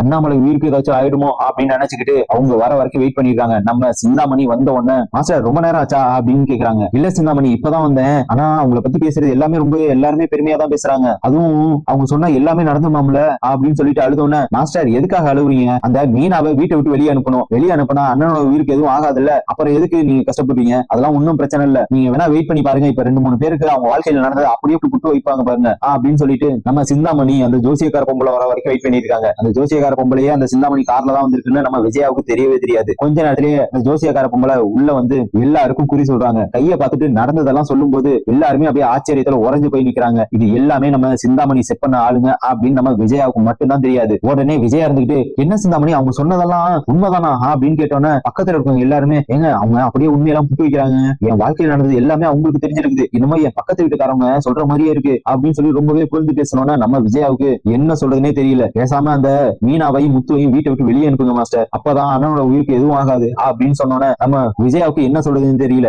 அண்ணாமலை உயிருக்கு ஏதாச்சும் ஆயிடுமோ அப்படின்னு நினைச்சுக்கிட்டு அவங்க வர வரைக்கும் வெயிட் பண்ணிருக்காங்க. நம்ம சிந்தாமணி வந்த உடனே மாஸ்டர் ரொம்ப நேரம் ஆச்சா அப்படின்னு கேக்குறாங்க. இல்ல சிந்தாமணி இப்பதான் வந்தேன், ஆனா அவங்கள பத்தி பேசுறது எல்லாமே ரொம்ப எல்லாருமே பெருமையா தான் பேசுறாங்க, அதுவும் அவங்க சொன்னா எல்லாமே நடந்துமாம்ல அப்படின்னு சொல்லிட்டு அழுதோன்னு, மாஸ்டர் எதுக்காக அழுவுறீங்க, அந்த மீனாவை வீட்டை விட்டு வெளியே அனுப்பணும், வெளியே அனுப்புனா அண்ணனோட உயிருக்கு எதுவும் ஆகாதுல்ல, அப்புறம் எதுக்கு நீங்க கஷ்டப்படுறீங்க, அதெல்லாம் ஒன்னும் பிரச்சனை இல்ல, நீங்க வேணா வெயிட் பண்ணி பாருங்க, இப்ப 2-3 பேருக்கு அவங்க வாழ்க்கையில நடந்தது அப்படியே புட்டு வைப்பாங்க பாருங்க அப்படின்னு சொல்லிட்டு நம்ம சிந்தாமணி அந்த ஜோசியக்கார பொம்பளை வர வரைக்கும் வெயிட் பண்ணிருக்காங்க. அந்த ஜோசியக்கார பொம்பளையே அந்த சிந்தாமணி கார்ல தான் வந்திருக்குன்னு நம்ம விஜயாவுக்கு தெரியவே தெரியாது. கொஞ்ச நேரத்திலேயே அந்த ஜோசியக்கார பொம்பளை உள்ள வந்து எல்லாருக்கும் குறி சொல்றாங்க. கையை பார்த்துட்டு நடந்ததெல்லாம் சொல்லும் போது எல்லாருமே அப்படியே ஆச்சரியத்துல உறைஞ்சு போய் நிக்கிறாங்க. இது எல்லாமே நம்ம சிந்தாமணி செட் பண்ண ஆளுங்க அப்படின்னு நம்ம விஜயாவுக்கு மட்டும்தான் தெரியாது. உடனே விஜயா இருந்துகிட்டு, என்ன சிந்தாமணி அவங்க சொன்னதெல்லாம் உண்மைதானா அப்படின்னு கேட்டோன்னே பக்கத்துல இருக்கவங்க எல்லாருமே, ஏங்க அவங்க அப்படியே உண்மையெல்லாம் புட்டு வைக்கிறாங்க, என் வாழ்க்கையில் நடந்தது எல்லாமே அவங்களுக்கு தெரிஞ்சிருக்குது, இன்னும் என் பக்கத்து வீட்டுக்காரங்க சொல்ற மாதிரியே இருக்கு அப்படின்னு சொல்லி ரொம்பவே புரிந்து பேசணும்னா நம்ம விஜயாவுக்கு என்ன சொல்றதுனே தெரியல. பேசாம அந்த மீனாவையும் முத்துவையும் வீட்டை விட்டு வெளியே அனுப்புங்க மாஸ்டர், அப்பதான் அண்ணனோட உயிருக்கு எதுவும் ஆகாது அப்படின்னு சொன்னோன்னே நம்ம விஜயாவுக்கு என்ன சொல்றதுன்னு தெரியல.